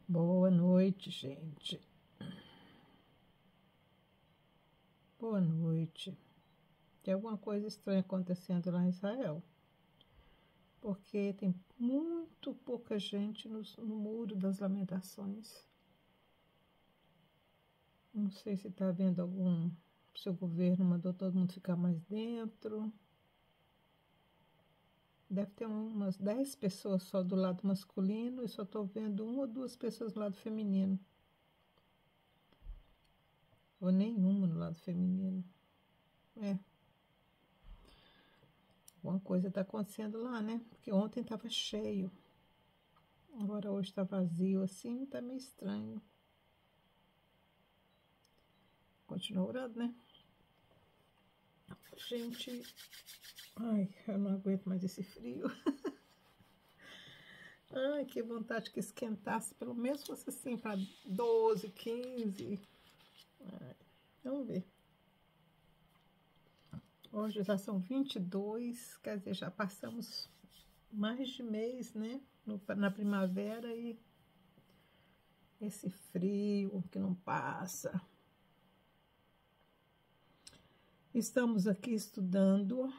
Boa noite, gente. Boa noite. Tem alguma coisa estranha acontecendo lá em Israel, porque tem muito pouca gente no Muro das Lamentações. Não sei se está havendo algum... Seu governo mandou todo mundo ficar mais dentro. Deve ter umas 10 pessoas só do lado masculino e só estou vendo 1 ou 2 pessoas do lado feminino. Ou nenhuma no lado feminino. Alguma coisa está acontecendo lá, né? Porque ontem estava cheio. Agora hoje está vazio assim, tá meio estranho. Continua orando, né? Gente, ai, eu não aguento mais esse frio. Ai, que vontade que esquentasse, pelo menos fosse assim para 12, 15. Ai, vamos ver. Hoje já são 22, quer dizer, já passamos mais de mês, né? Na primavera e esse frio que não passa. Estamos aqui estudando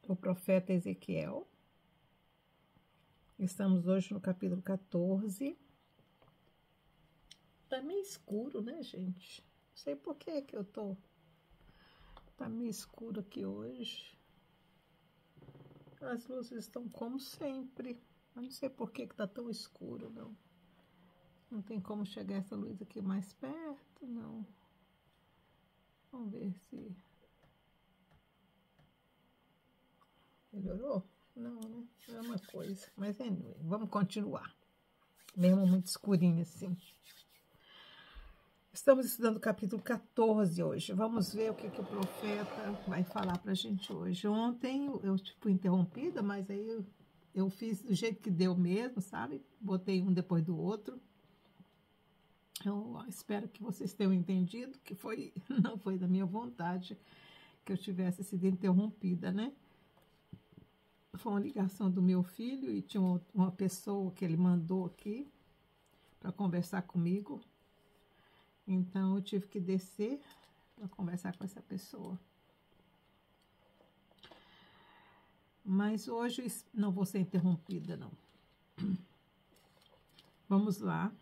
o profeta Ezequiel. Estamos hoje no capítulo 14. Tá meio escuro, né, gente? Não sei por que eu tô... Tá meio escuro aqui hoje. As luzes estão como sempre. Eu não sei por que tá tão escuro, não. Não tem como chegar essa luz aqui mais perto, não. Vamos ver se... Melhorou? Não, né? É uma coisa. Mas anyway, vamos continuar. Mesmo muito escurinho assim. Estamos estudando o capítulo 14 hoje. Vamos ver o que o profeta vai falar para a gente hoje. Ontem eu fui interrompida, mas aí eu fiz do jeito que deu mesmo, sabe? Botei um depois do outro. Eu espero que vocês tenham entendido que não foi da minha vontade que eu tivesse sido interrompida, né? Foi uma ligação do meu filho e tinha uma pessoa que ele mandou aqui para conversar comigo. Então eu tive que descer para conversar com essa pessoa. Mas hoje não vou ser interrompida, não. Vamos lá,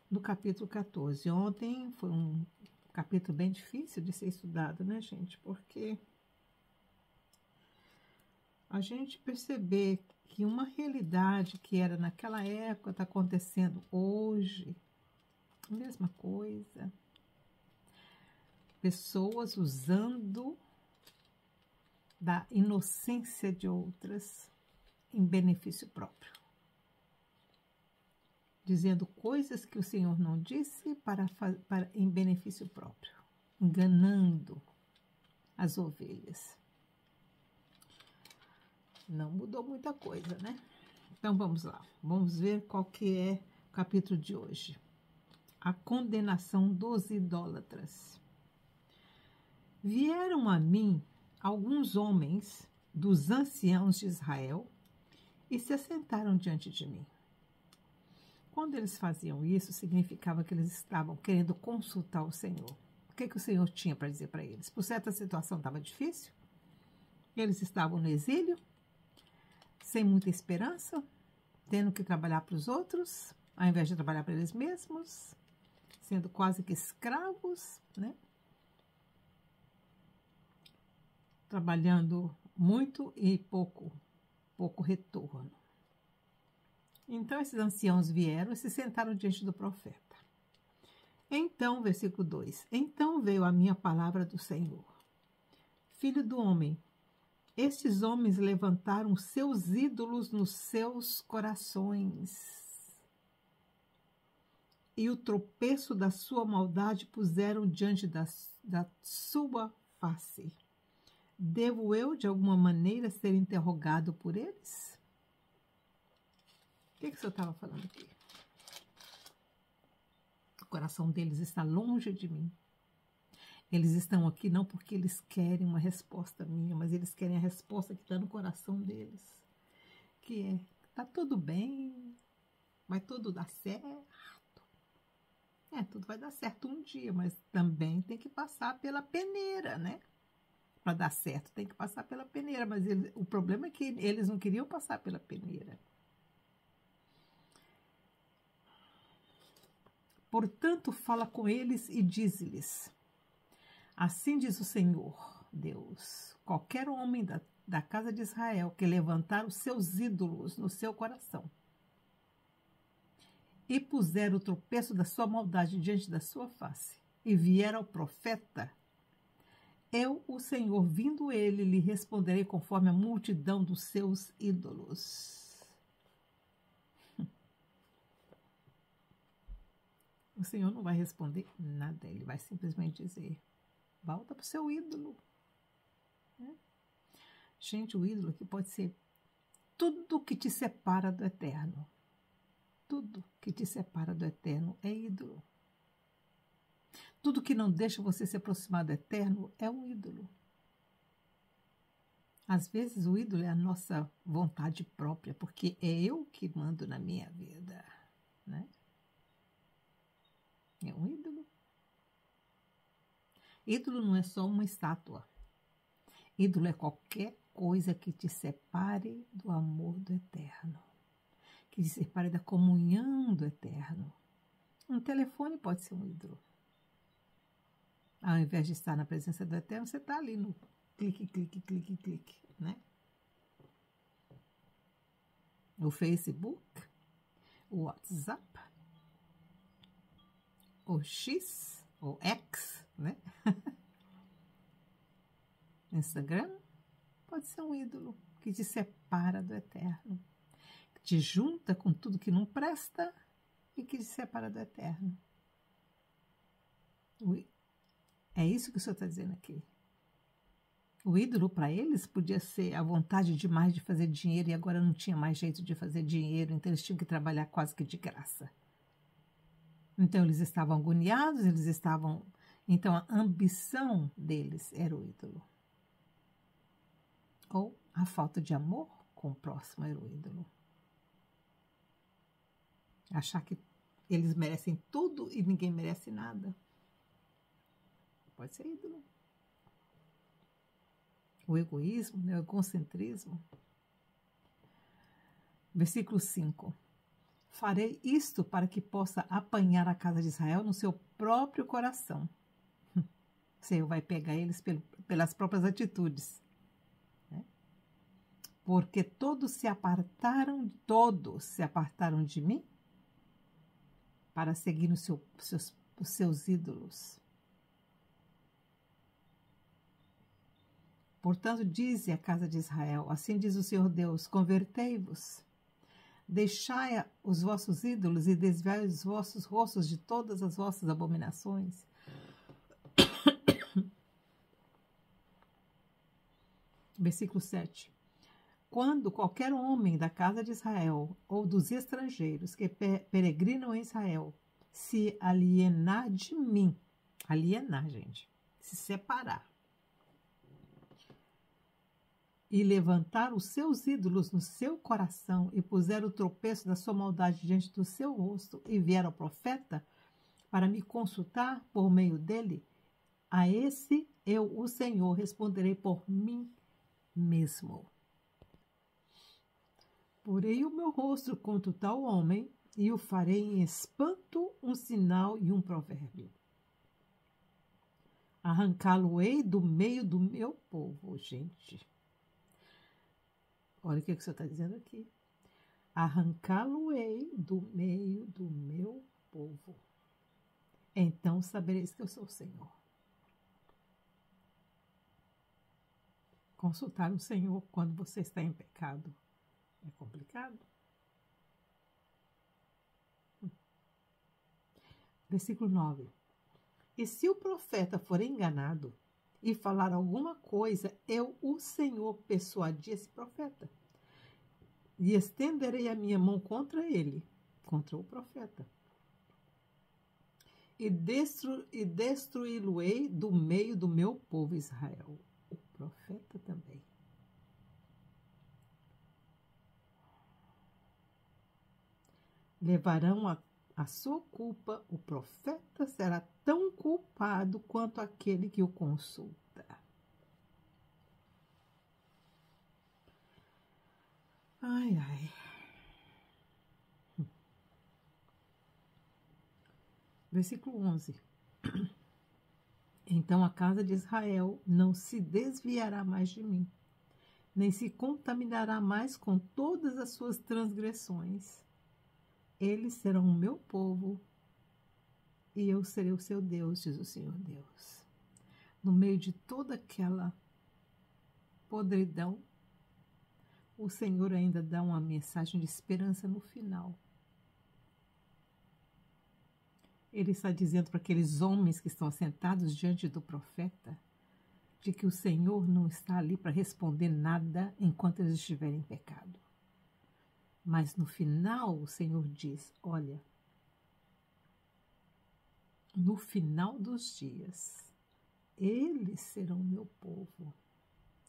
no capítulo 14. Ontem foi um capítulo bem difícil de ser estudado, né, gente? Porque a gente perceber que uma realidade que era naquela época está acontecendo hoje, a mesma coisa. Pessoas usando da inocência de outras em benefício próprio. Dizendo coisas que o Senhor não disse em benefício próprio. Enganando as ovelhas. Não mudou muita coisa, né? Então vamos lá. Vamos ver qual que é o capítulo de hoje. A condenação dos idólatras. Vieram a mim alguns homens dos anciãos de Israel e se assentaram diante de mim. Quando eles faziam isso, significava que eles estavam querendo consultar o Senhor. O que o Senhor tinha para dizer para eles? Por certa situação estava difícil, eles estavam no exílio, sem muita esperança, tendo que trabalhar para os outros, ao invés de trabalhar para eles mesmos, sendo quase que escravos, né? Trabalhando muito e pouco retorno. Então, esses anciãos vieram e se sentaram diante do profeta. Então, versículo 2. Então veio a minha palavra do Senhor. Filho do homem, estes homens levantaram seus ídolos nos seus corações e o tropeço da sua maldade puseram diante da sua face. Devo eu, de alguma maneira, ser interrogado por eles? O que o senhor estava falando aqui? O coração deles está longe de mim. Eles estão aqui não porque eles querem uma resposta minha, mas eles querem a resposta que está no coração deles. Que é, tá tudo bem, vai tudo dar certo. Tudo vai dar certo um dia, mas também tem que passar pela peneira, né? Para dar certo, tem que passar pela peneira. Mas o problema é que eles não queriam passar pela peneira. Portanto, fala com eles e diz-lhes: assim diz o Senhor Deus, qualquer homem da casa de Israel que levantar os seus ídolos no seu coração e puser o tropeço da sua maldade diante da sua face, e vier ao profeta, eu, o Senhor, vindo ele, lhe responderei conforme a multidão dos seus ídolos. O Senhor não vai responder nada, ele vai simplesmente dizer: volta para o seu ídolo. Gente, o ídolo aqui pode ser tudo que te separa do eterno. Tudo que te separa do eterno é ídolo. Tudo que não deixa você se aproximar do eterno é um ídolo. Às vezes o ídolo é a nossa vontade própria, porque é eu que mando na minha vida, né? É um ídolo. Ídolo não é só uma estátua. Ídolo é qualquer coisa que te separe do amor do eterno, que te separe da comunhão do eterno. Um telefone pode ser um ídolo. Ao invés de estar na presença do eterno, você está ali no clique, clique, clique, clique, né? O Facebook, o WhatsApp, o X, o X, né? Instagram pode ser um ídolo que te separa do eterno, que te junta com tudo que não presta e que te separa do eterno. É isso que o Senhor está dizendo aqui. O ídolo para eles podia ser a vontade demais de fazer dinheiro e agora não tinha mais jeito de fazer dinheiro, então eles tinham que trabalhar quase que de graça. Então eles estavam agoniados, então a ambição deles era o ídolo. Ou a falta de amor com o próximo era o ídolo. Achar que eles merecem tudo e ninguém merece nada. Pode ser ídolo. O egoísmo, né? O egocentrismo. Versículo 5. Farei isto para que possa apanhar a casa de Israel no seu próprio coração. O Senhor vai pegar eles pelas próprias atitudes. Né? Porque todos se apartaram de mim para seguir os seus ídolos. Portanto, dize a casa de Israel, assim diz o Senhor Deus, convertei-vos, deixai os vossos ídolos e desviai os vossos rostos de todas as vossas abominações. Versículo 7. Quando qualquer homem da casa de Israel ou dos estrangeiros que peregrinam em Israel se alienar de mim, gente, se separar, e levantar os seus ídolos no seu coração e puser o tropeço da sua maldade diante do seu rosto e vier ao profeta para me consultar por meio dele, a esse eu, o Senhor, responderei por mim mesmo. Porei o meu rosto contra tal homem e o farei em espanto, um sinal e um provérbio. Arrancá-lo-ei do meio do meu povo, gente. Olha o que o Senhor está dizendo aqui. Arrancá-lo-ei do meio do meu povo. Então sabereis que eu sou o Senhor. Consultar o Senhor quando você está em pecado é complicado. Versículo 9. E se o profeta for enganado e falar alguma coisa, eu, o Senhor, persuadi esse profeta. E estenderei a minha mão contra ele, contra o profeta. E destruí-lo-ei do meio do meu povo Israel. O profeta também. levarão a sua culpa, o profeta será tão culpado quanto aquele que o consulta. Ai, ai. Versículo 11. Então a casa de Israel não se desviará mais de mim, nem se contaminará mais com todas as suas transgressões. Eles serão o meu povo e eu serei o seu Deus, diz o Senhor Deus. No meio de toda aquela podridão, o Senhor ainda dá uma mensagem de esperança no final. Ele está dizendo para aqueles homens que estão sentados diante do profeta de que o Senhor não está ali para responder nada enquanto eles estiverem em pecado. Mas no final o Senhor diz, olha, no final dos dias, eles serão meu povo.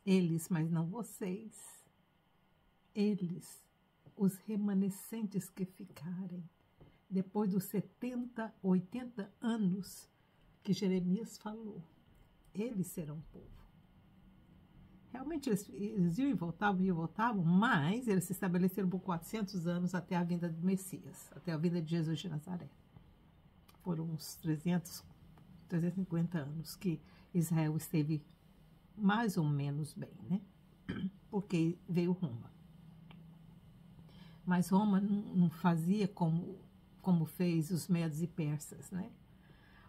Eles, mas não vocês. Eles, os remanescentes que ficarem. Depois dos 70, 80 anos que Jeremias falou, eles serão povo. Realmente eles iam e voltavam, mas eles se estabeleceram por 400 anos até a vinda do Messias, até a vinda de Jesus de Nazaré. Foram uns 350 anos que Israel esteve mais ou menos bem, né? Porque veio Roma. Mas Roma não fazia como fez os medos e persas, né?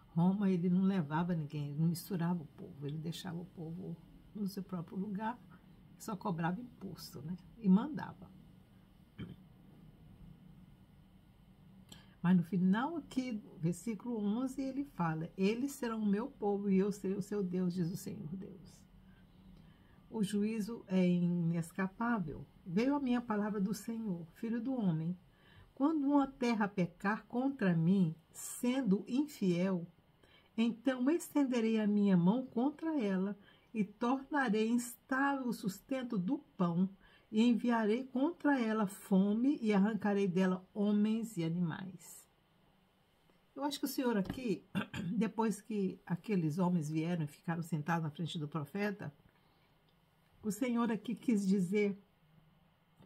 Roma, ele não levava ninguém, ele não misturava o povo, ele deixava o povo no seu próprio lugar, só cobrava imposto, né? E mandava. Mas no final aqui, versículo 11, ele fala, eles serão o meu povo e eu serei o seu Deus, diz o Senhor Deus. O juízo é inescapável. Veio a minha palavra do Senhor, filho do homem. Quando uma terra pecar contra mim, sendo infiel, então estenderei a minha mão contra ela e tornarei instável o sustento do pão e enviarei contra ela fome e arrancarei dela homens e animais. Eu acho que o Senhor aqui, depois que aqueles homens vieram e ficaram sentados na frente do profeta, o Senhor aqui quis dizer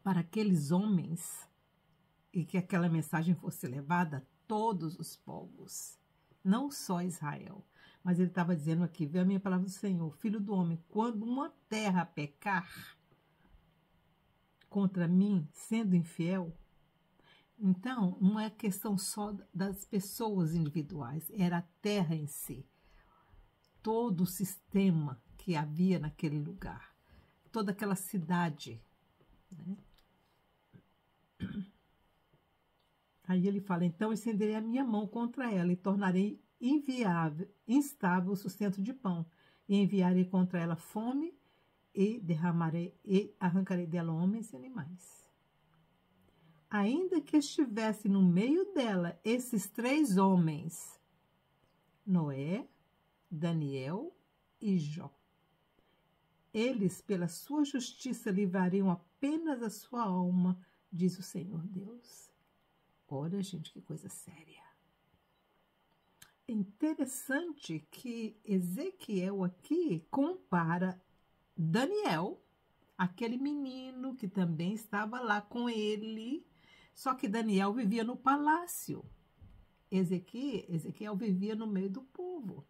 para aqueles homens e que aquela mensagem fosse levada a todos os povos, não só Israel. Mas ele estava dizendo aqui, vê a minha palavra do Senhor, filho do homem, quando uma terra pecar contra mim, sendo infiel, então não é questão só das pessoas individuais, era a terra em si, todo o sistema que havia naquele lugar, toda aquela cidade, né? Aí ele fala, então estenderei a minha mão contra ela e tornarei instável o sustento de pão, e enviarei contra ela fome e derramarei e arrancarei dela homens e animais. Ainda que estivesse no meio dela esses 3 homens, Noé, Daniel e Jó, eles pela sua justiça livrariam apenas a sua alma, diz o Senhor Deus. Olha, gente, que coisa séria. É interessante que Ezequiel aqui compara Daniel, aquele menino que também estava lá com ele, só que Daniel vivia no palácio. Ezequiel vivia no meio do povo.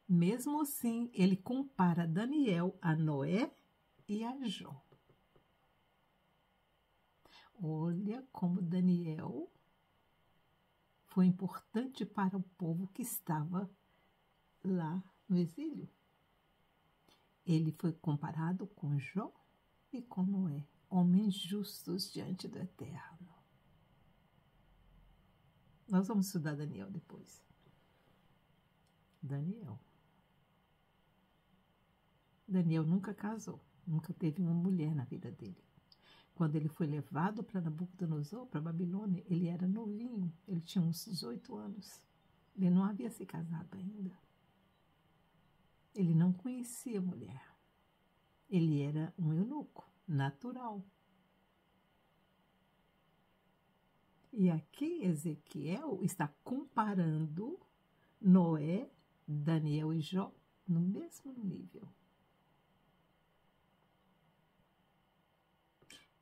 Mesmo assim, ele compara Daniel a Noé e a Jó. Olha como Daniel foi importante para o povo que estava lá no exílio. Ele foi comparado com Jó e com Noé, homens justos diante do Eterno. Nós vamos estudar Daniel depois. Daniel nunca casou, nunca teve uma mulher na vida dele. Quando ele foi levado para Nabucodonosor, para Babilônia, ele era novinho, ele tinha uns 18 anos. Ele não havia se casado ainda. Ele não conhecia mulher. Ele era um eunuco, natural. E aqui Ezequiel está comparando Noé, Daniel e Jó no mesmo nível.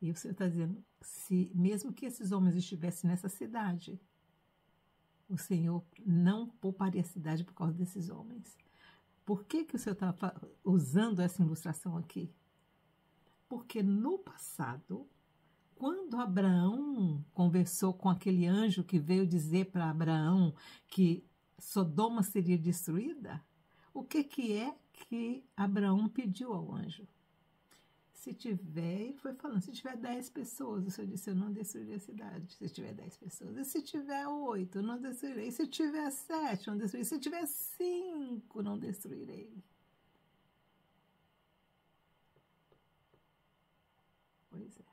E o Senhor está dizendo, se mesmo que esses homens estivessem nessa cidade, o Senhor não pouparia a cidade por causa desses homens. Por que o Senhor está usando essa ilustração aqui? Porque no passado, quando Abraão conversou com aquele anjo que veio dizer para Abraão que Sodoma seria destruída, o que é que Abraão pediu ao anjo? Se tiver, ele foi falando, se tiver 10 pessoas, o Senhor disse, eu não destruirei a cidade. Se tiver 10 pessoas. E se tiver 8, eu não destruirei. E se tiver 7, não destruirei. Se tiver 5, não destruirei. Pois é.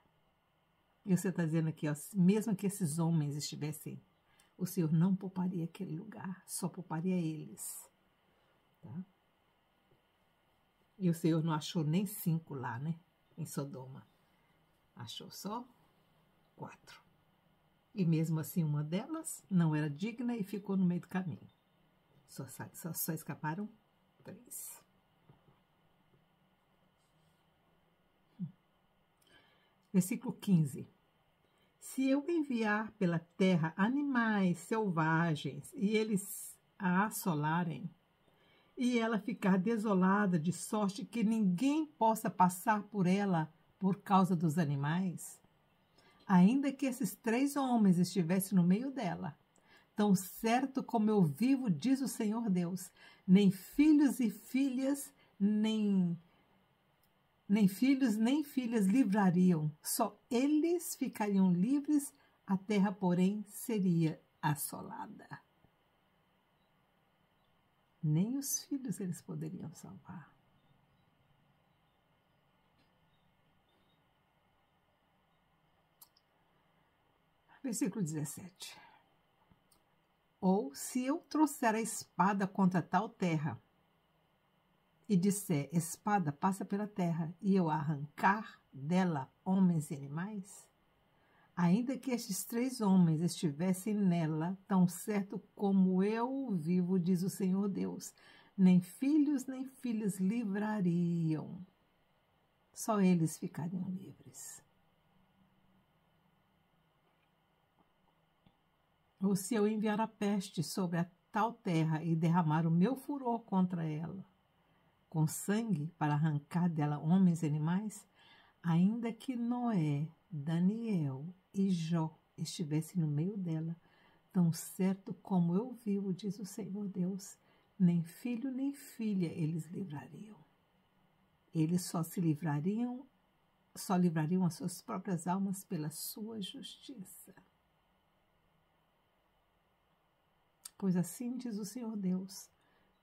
E você está dizendo aqui, ó, mesmo que esses homens estivessem, o Senhor não pouparia aquele lugar, só pouparia eles. Tá? E o Senhor não achou nem 5 lá, né? Em Sodoma. Achou só 4. E mesmo assim uma delas não era digna e ficou no meio do caminho. Só escaparam 3. Versículo 15. Se eu enviar pela terra animais selvagens e eles a assolarem, e ela ficar desolada de sorte que ninguém possa passar por ela por causa dos animais, ainda que esses 3 homens estivessem no meio dela, tão certo como eu vivo, diz o Senhor Deus, nem filhos e filhas, nem filhos nem filhas livrariam, só eles ficariam livres, a terra, porém, seria assolada. Nem os filhos eles poderiam salvar. Versículo 17. Ou se eu trouxer a espada contra tal terra, e disser, espada passa pela terra, e eu arrancar dela homens e animais, ainda que estes 3 homens estivessem nela, tão certo como eu vivo, diz o Senhor Deus, nem filhos nem filhas livrariam, só eles ficariam livres. Ou se eu enviar a peste sobre a tal terra e derramar o meu furor contra ela, com sangue para arrancar dela homens e animais, ainda que Noé, Daniel e Jó estivessem no meio dela, tão certo como eu vivo, diz o Senhor Deus, nem filho nem filha eles livrariam. Eles só livrariam as suas próprias almas pela sua justiça. Pois assim diz o Senhor Deus,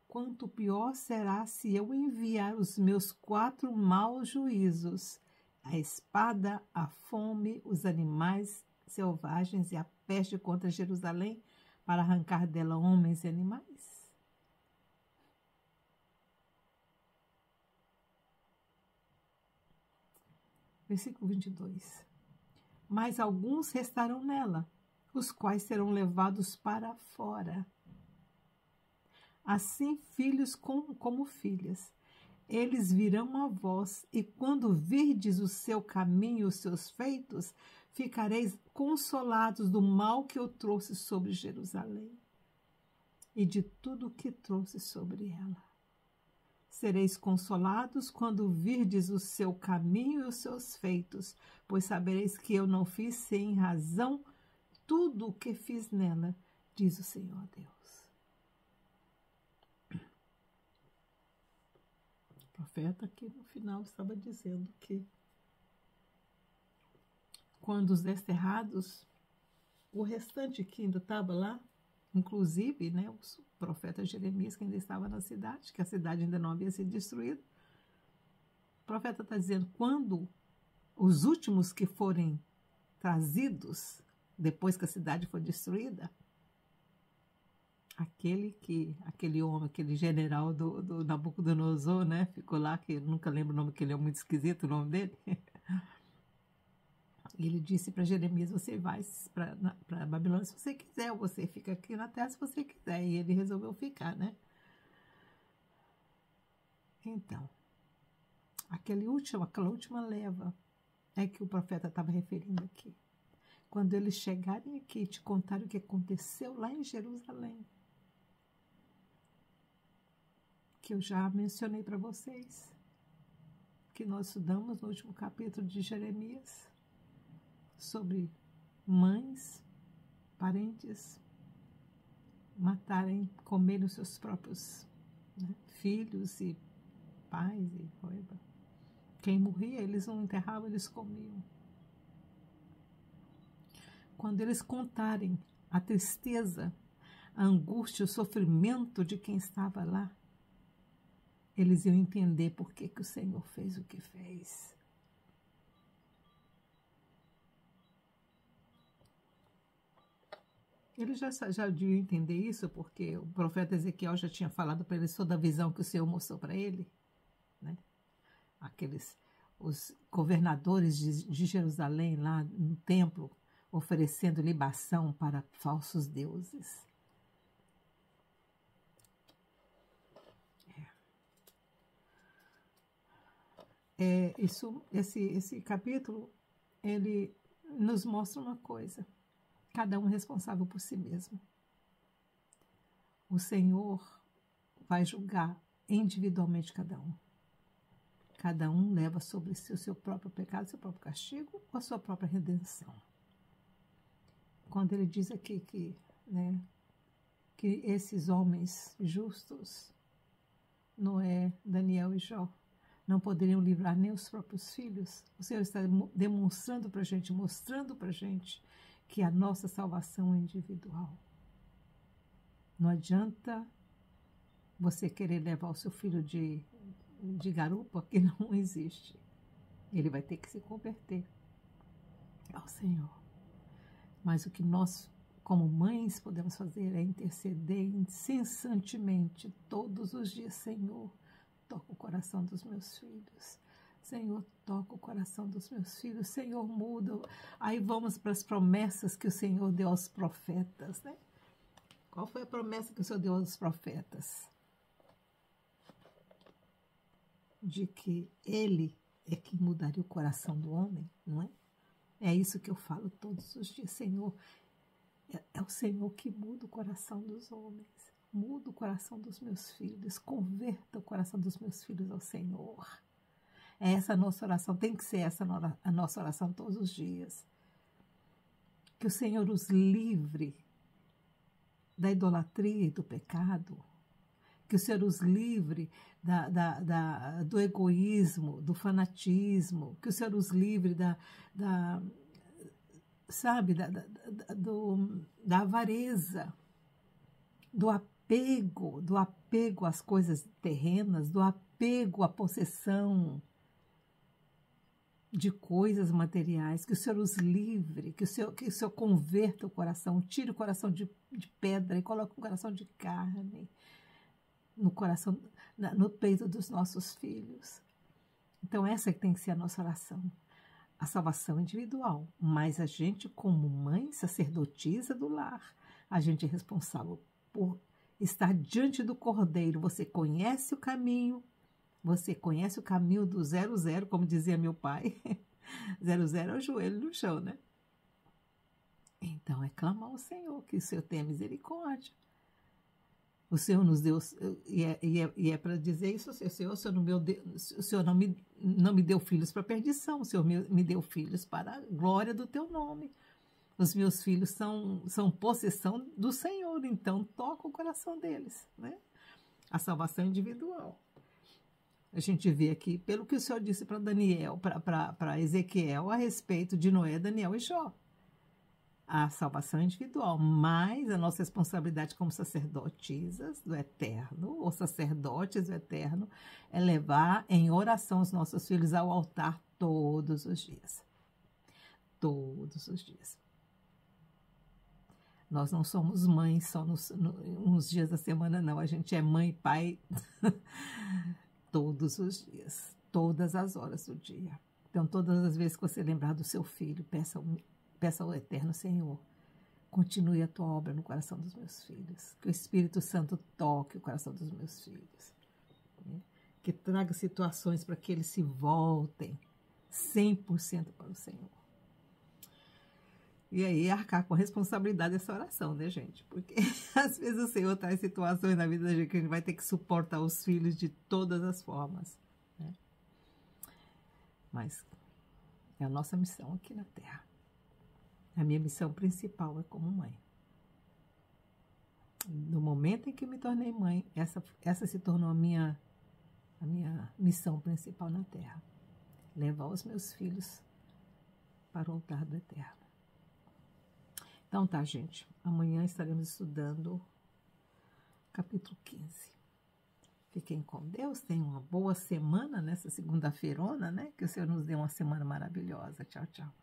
quanto pior será se eu enviar os meus 4 maus juízos, a espada, a fome, os animais selvagens e a peste contra Jerusalém, para arrancar dela homens e animais? Versículo 22. Mas alguns restarão nela, os quais serão levados para fora. Assim, filhos como filhas, eles virão a vós, e quando virdes o seu caminho e os seus feitos, ficareis consolados do mal que eu trouxe sobre Jerusalém e de tudo o que trouxe sobre ela. Sereis consolados quando virdes o seu caminho e os seus feitos, pois sabereis que eu não fiz sem razão tudo o que fiz nela, diz o Senhor Deus. O profeta aqui no final estava dizendo que quando os desterrados, o restante que ainda estava lá, inclusive, né, o profeta Jeremias, que ainda estava na cidade, que a cidade ainda não havia sido destruída, o profeta está dizendo, quando os últimos que forem trazidos, depois que a cidade foi destruída, aquele homem, aquele general do Nabucodonosor, né, ficou lá, que eu nunca lembro o nome, que ele é muito esquisito, o nome dele. Ele disse para Jeremias, você vai para a Babilônia se você quiser, ou você fica aqui na terra se você quiser. E ele resolveu ficar, né? Então, aquela última leva é que o profeta estava referindo aqui. Quando eles chegarem aqui e te contarem o que aconteceu lá em Jerusalém, que eu já mencionei para vocês, que nós estudamos no último capítulo de Jeremias, sobre mães, parentes, matarem, comerem os seus próprios, né, filhos e pais e coisa. Quem morria, eles não enterravam, eles comiam. Quando eles contarem a tristeza, a angústia, o sofrimento de quem estava lá, eles iam entender por que o Senhor fez o que fez. Eles já deviam entender isso, porque o profeta Ezequiel já tinha falado para eles toda a visão que o Senhor mostrou para ele, né? Os governadores de Jerusalém, lá no templo, oferecendo libação para falsos deuses. Esse capítulo, ele nos mostra uma coisa. Cada um responsável por si mesmo. O Senhor vai julgar individualmente cada um. Cada um leva sobre si o seu próprio pecado, seu próprio castigo ou a sua própria redenção. Quando ele diz aqui que esses homens justos, Noé, Daniel e Jó, não poderiam livrar nem os próprios filhos, o Senhor está demonstrando para a gente, mostrando para a gente que a nossa salvação é individual. Não adianta você querer levar o seu filho de garupa, que não existe. Ele vai ter que se converter ao Senhor. Mas o que nós, como mães, podemos fazer é interceder incessantemente todos os dias. Senhor, toca o coração dos meus filhos. Senhor, toca o coração dos meus filhos. Senhor, muda. Aí vamos para as promessas que o Senhor deu aos profetas, né? Qual foi a promessa que o Senhor deu aos profetas? De que Ele é que mudaria o coração do homem, não é? É isso que eu falo todos os dias. Senhor, é o Senhor que muda o coração dos homens. Muda o coração dos meus filhos. Converta o coração dos meus filhos ao Senhor. É essa a nossa oração. Tem que ser essa a nossa oração todos os dias. Que o Senhor os livre da idolatria e do pecado. Que o Senhor os livre do egoísmo, do fanatismo. Que o Senhor os livre da avareza, do apego às coisas terrenas, do apego à possessão de coisas materiais, que o Senhor os livre, que o Senhor converta o coração, tire o coração de pedra e coloque o coração de carne no coração, no peito dos nossos filhos. Então essa que tem que ser a nossa oração. A salvação individual, mas a gente como mãe, sacerdotisa do lar, a gente é responsável por estar diante do Cordeiro. Você conhece o caminho do 00, como dizia meu pai. 00 é o joelho no chão, né? Então é clamar ao Senhor, que o Senhor tenha misericórdia. O Senhor nos deu, e é para dizer isso, o Senhor não me deu filhos para perdição, o Senhor me deu filhos para a glória do teu nome. Os meus filhos são possessão do Senhor, então toca o coração deles, né? A salvação individual. A gente vê aqui, pelo que o Senhor disse para Daniel, para Ezequiel, a respeito de Noé, Daniel e Jó. A salvação individual, mas a nossa responsabilidade como sacerdotisas do Eterno, ou sacerdotes do Eterno, é levar em oração os nossos filhos ao altar todos os dias. Todos os dias. Nós não somos mães só uns dias da semana, não. A gente é mãe e pai todos os dias, todas as horas do dia. Então, todas as vezes que você lembrar do seu filho, peça ao Eterno Senhor, continue a tua obra no coração dos meus filhos. Que o Espírito Santo toque o coração dos meus filhos. Né? Que traga situações para que eles se voltem 100% para o Senhor. E aí, arcar com a responsabilidade dessa oração, né, gente? Porque às vezes o Senhor traz situações na vida da gente que a gente vai ter que suportar os filhos de todas as formas. Né? Mas é a nossa missão aqui na Terra. A minha missão principal é como mãe. No momento em que eu me tornei mãe, essa se tornou a minha missão principal na Terra. Levar os meus filhos para o altar do Eterno. Então tá, gente. Amanhã estaremos estudando capítulo 15. Fiquem com Deus. Tenham uma boa semana nessa segunda-feirona, né? Que o Senhor nos dê uma semana maravilhosa. Tchau, tchau.